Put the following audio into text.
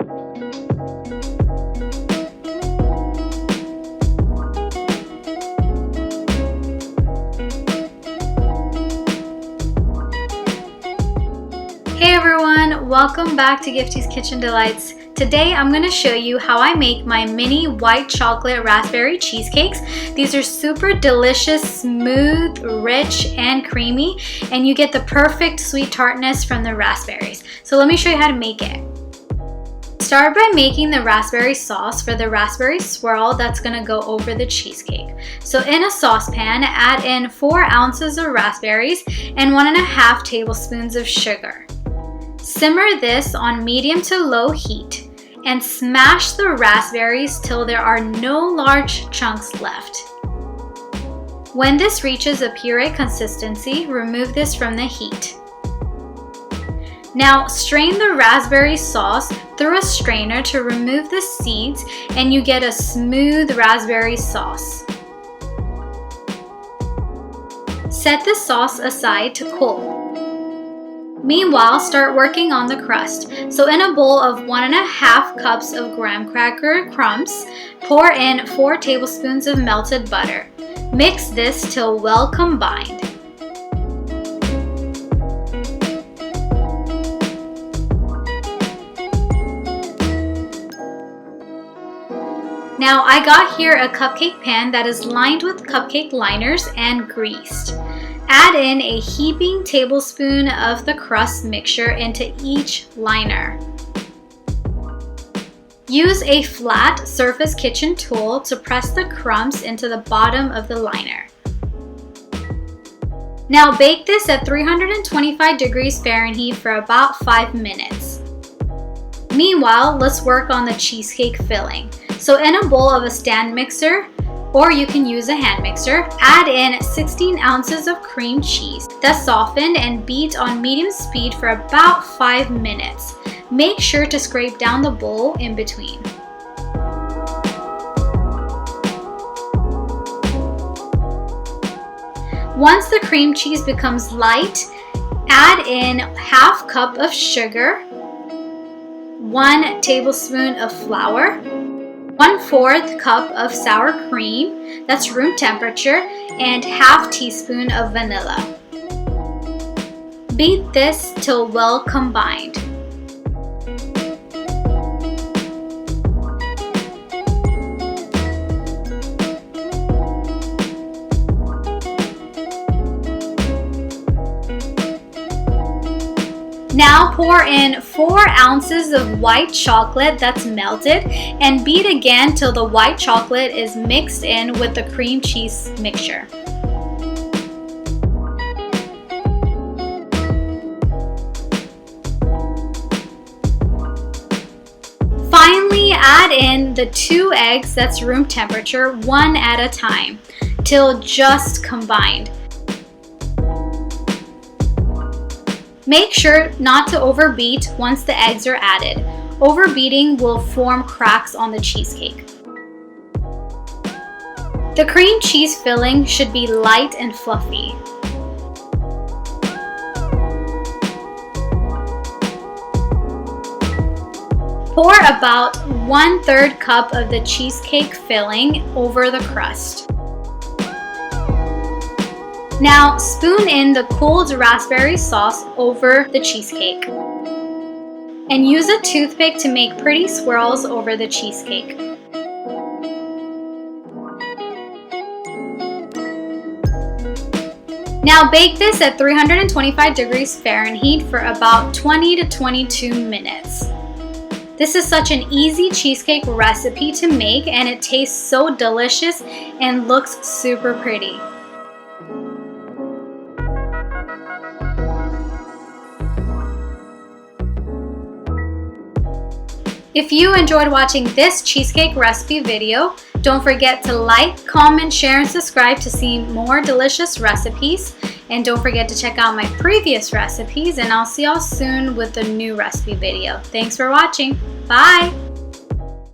Hey everyone, welcome back to Gifty's Kitchen Delights. Today I'm going to show you how I make my mini white chocolate raspberry cheesecakes. These are super delicious, smooth, rich, and creamy, and you get the perfect sweet tartness from the raspberries. So let me show you how to make it. Start by making the raspberry sauce for the raspberry swirl that's going to go over the cheesecake. So in a saucepan, add in 4 ounces of raspberries and 1.5 tablespoons of sugar. Simmer this on medium to low heat and smash the raspberries till there are no large chunks left. When this reaches a puree consistency, remove this from the heat. Now strain the raspberry sauce through a strainer to remove the seeds, and you get a smooth raspberry sauce. Set the sauce aside to cool. Meanwhile, start working on the crust. So in a bowl of 1.5 cups of graham cracker crumbs, pour in 4 tablespoons of melted butter. Mix this till well combined. Now I got here a cupcake pan that is lined with cupcake liners and greased. Add in a heaping tablespoon of the crust mixture into each liner. Use a flat surface kitchen tool to press the crumbs into the bottom of the liner. Now bake this at 325 degrees Fahrenheit for about 5 minutes. Meanwhile, let's work on the cheesecake filling. So in a bowl of a stand mixer, or you can use a hand mixer, add in 16 ounces of cream cheese that's softened and beat on medium speed for about 5 minutes. Make sure to scrape down the bowl in between. Once the cream cheese becomes light, add in 1/2 cup of sugar, 1 tablespoon of flour, 1/4 cup of sour cream, that's room temperature, and 1/2 teaspoon of vanilla. Beat this till well combined. Now pour in 4 ounces of white chocolate that's melted and beat again till the white chocolate is mixed in with the cream cheese mixture. Finally, add in the 2 eggs that's room temperature, 1 at a time, till just combined. Make sure not to overbeat once the eggs are added. Overbeating will form cracks on the cheesecake. The cream cheese filling should be light and fluffy. Pour about 1/3 cup of the cheesecake filling over the crust. Now spoon in the cooled raspberry sauce over the cheesecake. And use a toothpick to make pretty swirls over the cheesecake. Now bake this at 325 degrees Fahrenheit for about 20 to 22 minutes. This is such an easy cheesecake recipe to make, and it tastes so delicious and looks super pretty. If you enjoyed watching this cheesecake recipe video, don't forget to like, comment, share, and subscribe to see more delicious recipes. And don't forget to check out my previous recipes, and I'll see y'all soon with a new recipe video. Thanks for watching. Bye!